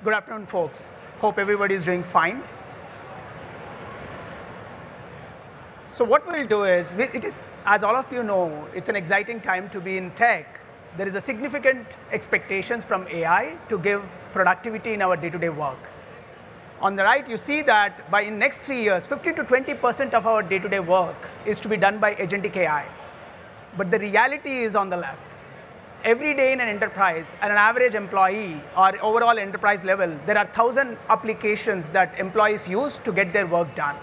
Good afternoon, folks. Hope everybody is doing fine. So what we'll do is, as all of you know, it's an exciting time to be in tech. There is a significant expectations from AI to give productivity in our day-to-day work. On the right, you see that by in next 3 years, 15 to 20% of our day-to-day work is to be done by agentic AI. But the reality is on the left. Every day in an enterprise, at an average employee or overall enterprise level, there are 1,000 applications that employees use to get their work done.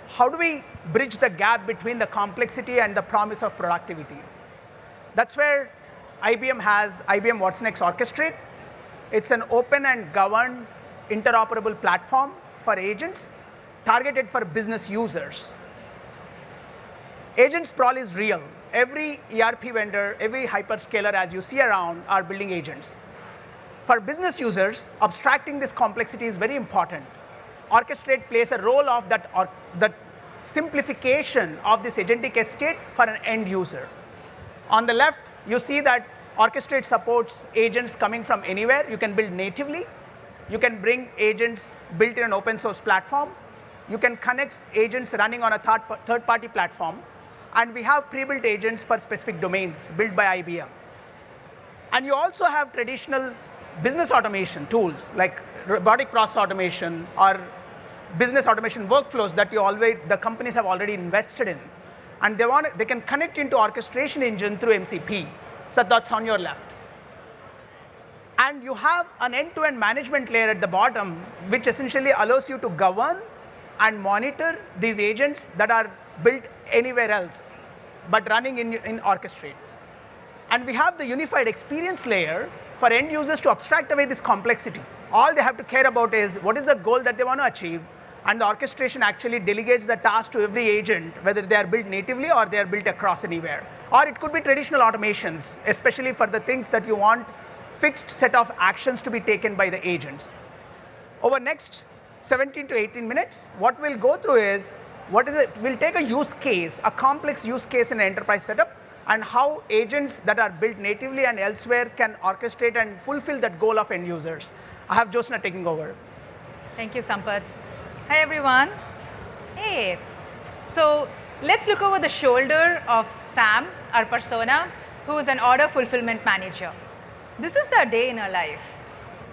How do we bridge the gap between the complexity and the promise of productivity? That's where IBM has IBM watsonx Orchestrate. It's an open and governed interoperable platform for agents targeted for business users. Agent sprawl is real. Every ERP vendor, every hyperscaler, as you see around, are building agents. For business users, abstracting this complexity is very important. Orchestrate plays a role of that simplification of this agentic estate for an end user. On the left, you see that Orchestrate supports agents coming from anywhere. You can build natively. You can bring agents built in an open source platform. You can connect agents running on a third-party platform. And we have pre-built agents for specific domains built by IBM. And you also have traditional business automation tools like robotic process automation or business automation workflows that the companies have already invested in. And they can connect into orchestration engine through MCP. So that's on your left. And you have an end-to-end management layer at the bottom, which essentially allows you to govern and monitor these agents that are built anywhere else, but running in Orchestrate. And we have the unified experience layer for end users to abstract away this complexity. All they have to care about is what is the goal that they want to achieve, and the orchestration actually delegates the task to every agent, whether they are built natively or they are built across anywhere. Or it could be traditional automations, especially for the things that you want fixed set of actions to be taken by the agents. Over next 17 to 18 minutes, what we'll go through is, we'll take a use case, a complex use case in an enterprise setup, and how agents that are built natively and elsewhere can orchestrate and fulfill that goal of end users. I have Josna taking over. Thank you, Sampath. Hi, everyone. Hey. So let's look over the shoulder of Sam, our persona, who is an order fulfillment manager. This is the day in her life.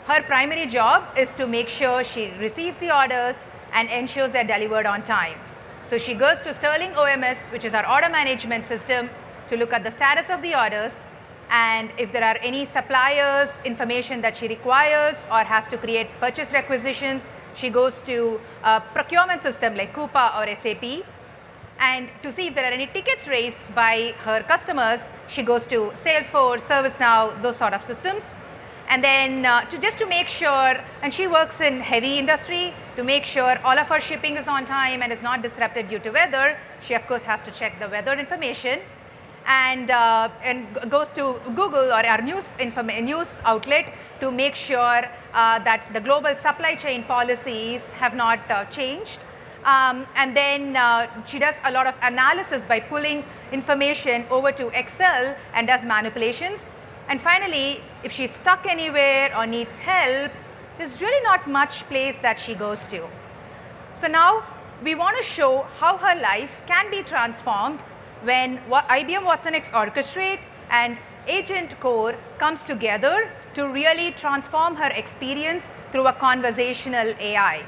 Her primary job is to make sure she receives the orders and ensures they're delivered on time. So she goes to Sterling OMS, which is our order management system, to look at the status of the orders, and if there are any suppliers information that she requires or has to create purchase requisitions, she goes to a procurement system like Coupa or SAP. And to see if there are any tickets raised by her customers, she goes to Salesforce, ServiceNow, those sort of systems. And then to make sure, and she works in heavy industry, to make sure all of her shipping is on time and is not disrupted due to weather, she of course has to check the weather information, and goes to Google or our news outlet to make sure that the global supply chain policies have not changed. And then she does a lot of analysis by pulling information over to Excel and does manipulations. And finally, if she's stuck anywhere or needs help, there's really not much place that she goes to. So now we want to show how her life can be transformed when IBM watsonx Orchestrate and Agent Core comes together to really transform her experience through a conversational AI.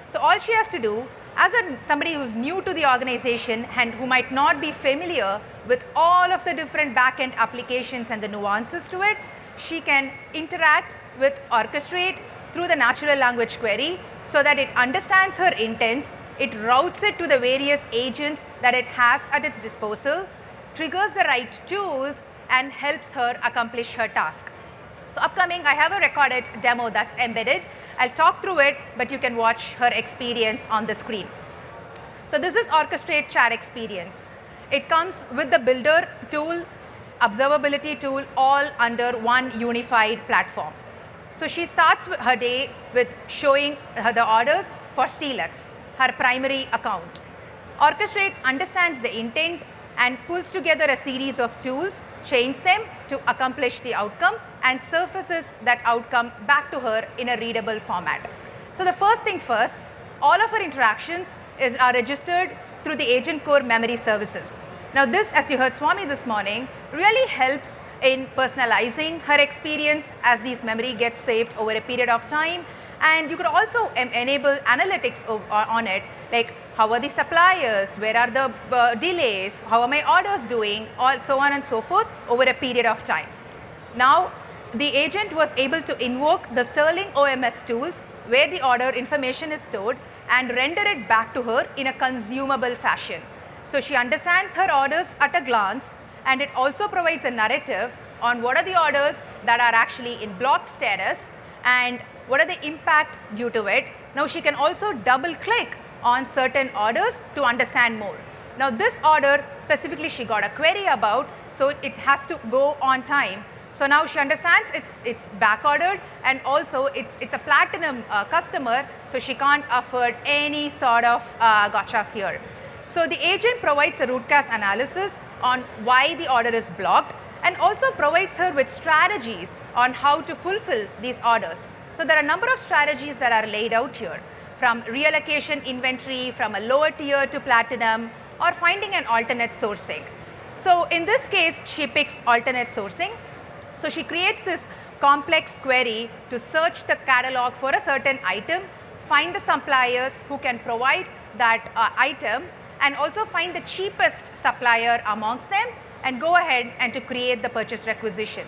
So all she has to do, as somebody who's new to the organization and who might not be familiar with all of the different back-end applications and the nuances to it, she can interact with Orchestrate through the natural language query so that it understands her intents, it routes it to the various agents that it has at its disposal, triggers the right tools, and helps her accomplish her task. So upcoming, I have a recorded demo that's embedded. I'll talk through it, but you can watch her experience on the screen. So this is Orchestrate chat experience. It comes with the builder tool, observability tool, all under one unified platform. So she starts her day with showing her the orders for SteelX, her primary account. Orchestrate understands the intent and pulls together a series of tools, chains them to accomplish the outcome and surfaces that outcome back to her in a readable format. So the first thing first, all of her interactions are registered through the agent core memory services. Now this, as you heard Swami this morning, really helps in personalizing her experience as these memory gets saved over a period of time. And you could also enable analytics on it, like how are the suppliers, where are the delays, how are my orders doing, all so on and so forth over a period of time. Now, the agent was able to invoke the Sterling OMS tools where the order information is stored and render it back to her in a consumable fashion. So she understands her orders at a glance, and it also provides a narrative on what are the orders that are actually in blocked status and what are the impact due to it. Now she can also double click on certain orders to understand more. Now this order specifically she got a query about, so it has to go on time. So now she understands it's back ordered, and also it's a platinum customer, so she can't afford any sort of gotchas here. So the agent provides a root cause analysis on why the order is blocked, and also provides her with strategies on how to fulfill these orders. So there are a number of strategies that are laid out here, from reallocation inventory from a lower tier to platinum, or finding an alternate sourcing. So in this case, she picks alternate sourcing. So she creates this complex query to search the catalog for a certain item, find the suppliers who can provide that item, and also find the cheapest supplier amongst them, and go ahead and to create the purchase requisition.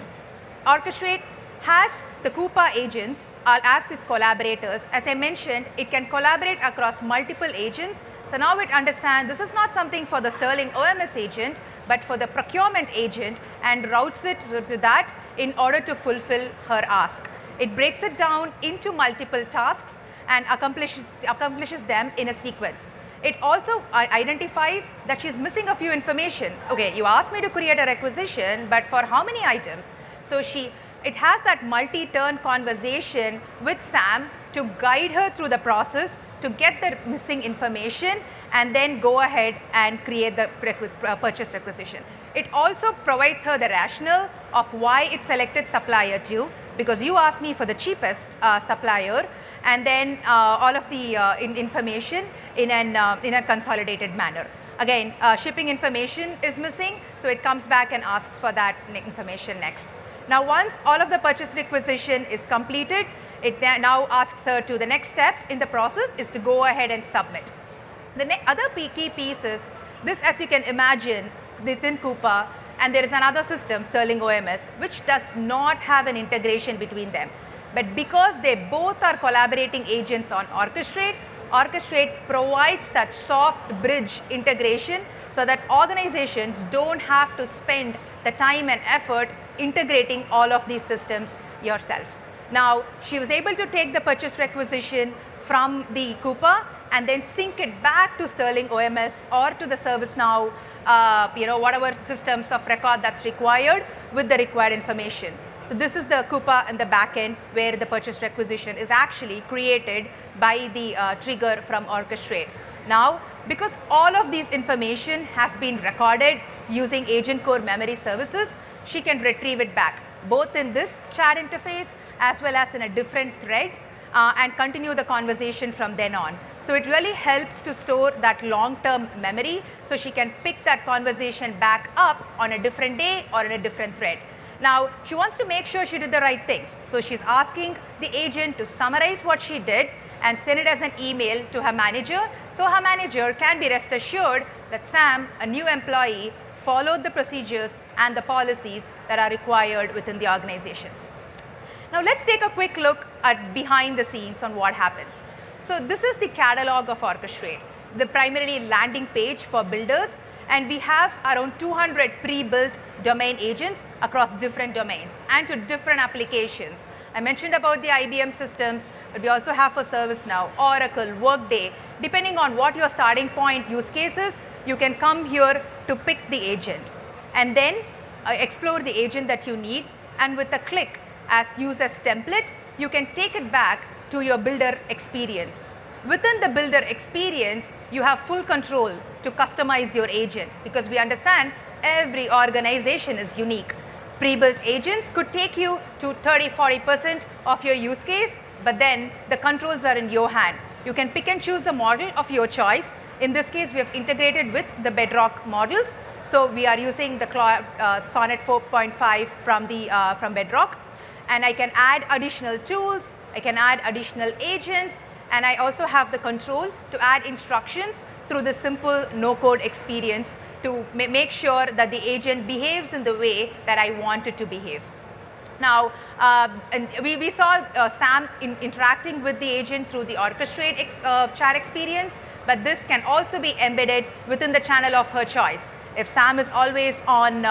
Orchestrate has the Coupa agents as its collaborators. As I mentioned, it can collaborate across multiple agents. So now it understands this is not something for the Sterling OMS agent, but for the procurement agent, and routes it to that in order to fulfill her ask. It breaks it down into multiple tasks and accomplishes them in a sequence. It also identifies that she's missing a few information. Okay, you asked me to create a requisition, but for how many items? So it has that multi-turn conversation with Sam to guide her through the process to get the missing information, and then go ahead and create the purchase requisition. It also provides her the rationale of why it selected supplier 2, because you asked me for the cheapest supplier, and then all of the information in a consolidated manner. Again, shipping information is missing, so it comes back and asks for that information next. Now once all of the purchase requisition is completed, it now asks her to the next step in the process is to go ahead and submit. The other key piece is this, as you can imagine, it's in Coupa, and there is another system, Sterling OMS, which does not have an integration between them. But because they both are collaborating agents on Orchestrate, Orchestrate provides that soft bridge integration so that organizations don't have to spend the time and effort integrating all of these systems yourself. Now, she was able to take the purchase requisition from the Coupa and then sync it back to Sterling OMS or to the ServiceNow, whatever systems of record that's required with the required information. So this is the Coupa in the back end where the purchase requisition is actually created by the trigger from Orchestrate. Now, because all of these information has been recorded using agent core memory services, she can retrieve it back, both in this chat interface as well as in a different thread, and continue the conversation from then on. So it really helps to store that long-term memory so she can pick that conversation back up on a different day or in a different thread. Now, she wants to make sure she did the right things. So she's asking the agent to summarize what she did and send it as an email to her manager, so her manager can be rest assured that Sam, a new employee, followed the procedures and the policies that are required within the organization. Now let's take a quick look at behind the scenes on what happens. So this is the catalog of Orchestrate, the primarily landing page for builders, and we have around 200 pre-built domain agents across different domains and to different applications. I mentioned about the IBM systems, but we also have for ServiceNow, Oracle, Workday. Depending on what your starting point use case is, you can come here to pick the agent and then explore the agent that you need, and with a click as use as template, you can take it back to your builder experience. Within the builder experience, you have full control to customize your agent, because we understand every organization is unique. Pre-built agents could take you to 30-40% of your use case, but then the controls are in your hand. You can pick and choose the model of your choice. In this case, we have integrated with the Bedrock models. So we are using the Sonnet 4.5 from Bedrock. And I can add additional tools, I can add additional agents, and I also have the control to add instructions through the simple no-code experience to make sure that the agent behaves in the way that I want it to behave. Now, and we saw Sam interacting with the agent through the Orchestrate chat experience, but this can also be embedded within the channel of her choice. If Sam is always on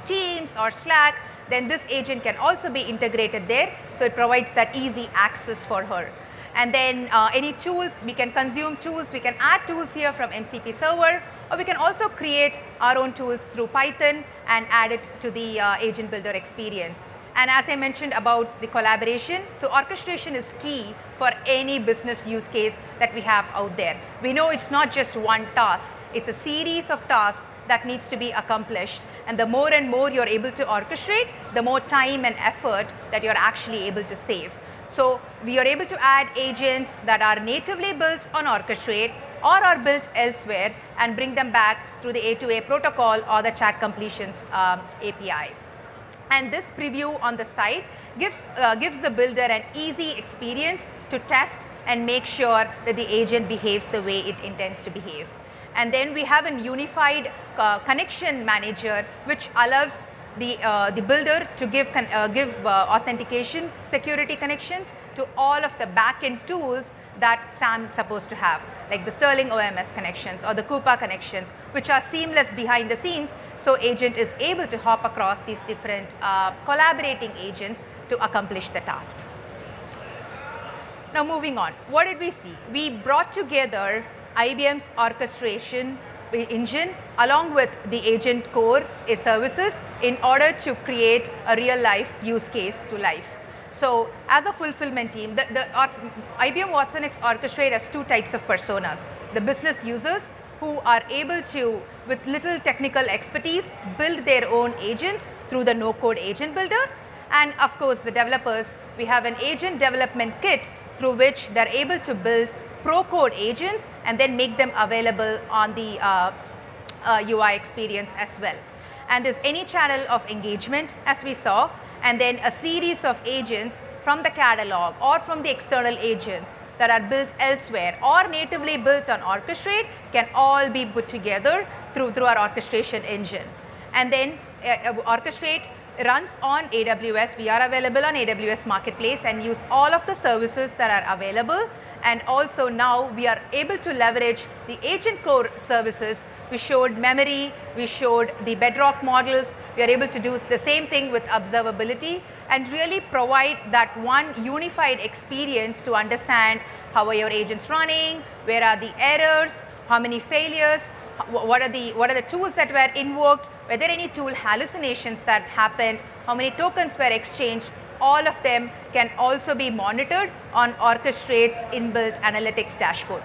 Teams or Slack, then this agent can also be integrated there, so it provides that easy access for her. And then any tools, we can consume tools, we can add tools here from MCP server, or we can also create our own tools through Python and add it to the agent builder experience. And as I mentioned about the collaboration, so orchestration is key for any business use case that we have out there. We know it's not just one task, it's a series of tasks that needs to be accomplished. And the more and more you're able to orchestrate, the more time and effort that you're actually able to save. So we are able to add agents that are natively built on Orchestrate or are built elsewhere and bring them back through the A2A protocol or the chat completions API. And this preview on the side gives the builder an easy experience to test and make sure that the agent behaves the way it intends to behave. And then we have a unified connection manager which allows the builder to give authentication security connections to all of the backend tools that Sam is supposed to have, like the Sterling OMS connections or the Coupa connections, which are seamless behind the scenes, so agent is able to hop across these different collaborating agents to accomplish the tasks. Now moving on, what did we see? We brought together IBM's orchestration engine along with the agent core services in order to create a real life use case to life. So as a fulfillment team, IBM watsonx Orchestrate has two types of personas. The business users who are able to, with little technical expertise, build their own agents through the no-code agent builder. And of course, the developers, we have an agent development kit through which they're able to build pro-code agents and then make them available on the UI experience as well. And there's any channel of engagement as we saw, and then a series of agents from the catalog or from the external agents that are built elsewhere or natively built on Orchestrate can all be put together through our orchestration engine. And then Orchestrate runs on AWS. We are available on AWS Marketplace and use all of the services that are available. And also now we are able to leverage the agent core services. We showed memory, we showed the Bedrock models. We are able to do the same thing with observability and really provide that one unified experience to understand how are your agents running, where are the errors, how many failures, what are the tools that were invoked, were there any tool hallucinations that happened, how many tokens were exchanged. All of them can also be monitored on Orchestrate's inbuilt analytics dashboard.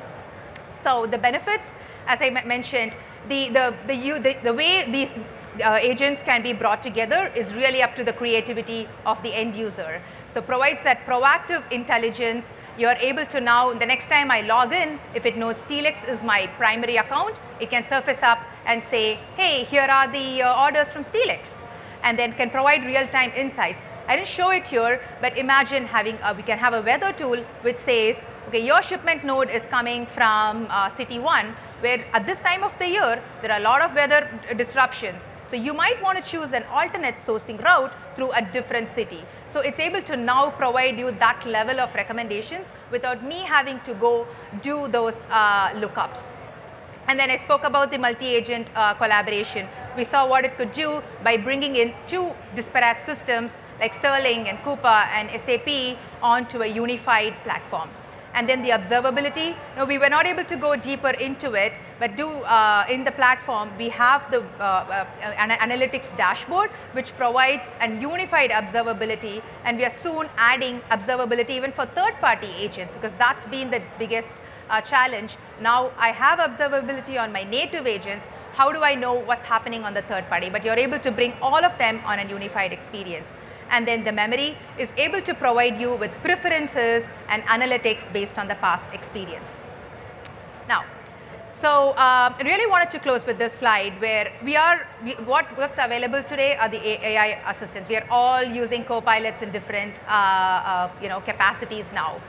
So the benefits, as I mentioned, the way these agents can be brought together is really up to the creativity of the end user. So provides that proactive intelligence. You're able to now, the next time I log in, if it knows Steelex is my primary account, it can surface up and say, hey, here are the orders from Steelex, and then can provide real-time insights. I didn't show it here, but imagine having we can have a weather tool which says, okay, your shipment node is coming from city 1, where at this time of the year, there are a lot of weather disruptions. So you might want to choose an alternate sourcing route through a different city. So it's able to now provide you that level of recommendations without me having to go do those lookups. And then I spoke about the multi-agent collaboration. We saw what it could do by bringing in two disparate systems like Sterling and Coupa and SAP onto a unified platform. And then the observability, no, we were not able to go deeper into it, but in the platform, we have the analytics dashboard, which provides a unified observability, and we are soon adding observability even for third-party agents, because that's been the biggest challenge. Now I have observability on my native agents. How do I know what's happening on the third party? But you're able to bring all of them on a unified experience. And then the memory is able to provide you with preferences and analytics based on the past experience. Now, so I really wanted to close with this slide where what's available today are the AI assistants. We are all using copilots in different capacities now.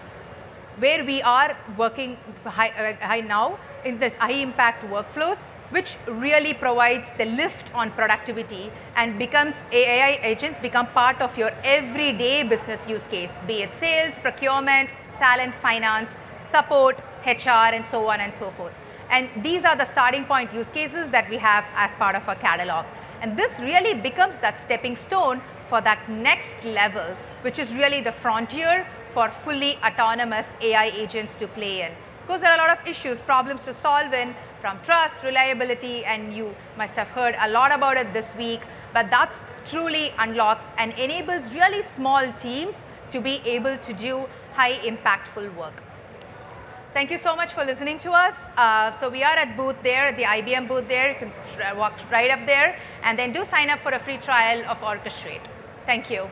Where we are working high now in this high impact workflows, which really provides the lift on productivity and becomes AI agents become part of your everyday business use case, be it sales, procurement, talent, finance, support, HR, and so on and so forth. And these are the starting point use cases that we have as part of our catalog. And this really becomes that stepping stone for that next level, which is really the frontier for fully autonomous AI agents to play in. Of course, there are a lot of issues, problems to solve in, from trust, reliability, and you must have heard a lot about it this week, but that's truly unlocks and enables really small teams to be able to do high impactful work. Thank you so much for listening to us. So we are at booth there, at the IBM booth there. You can walk right up there, and then do sign up for a free trial of Orchestrate. Thank you.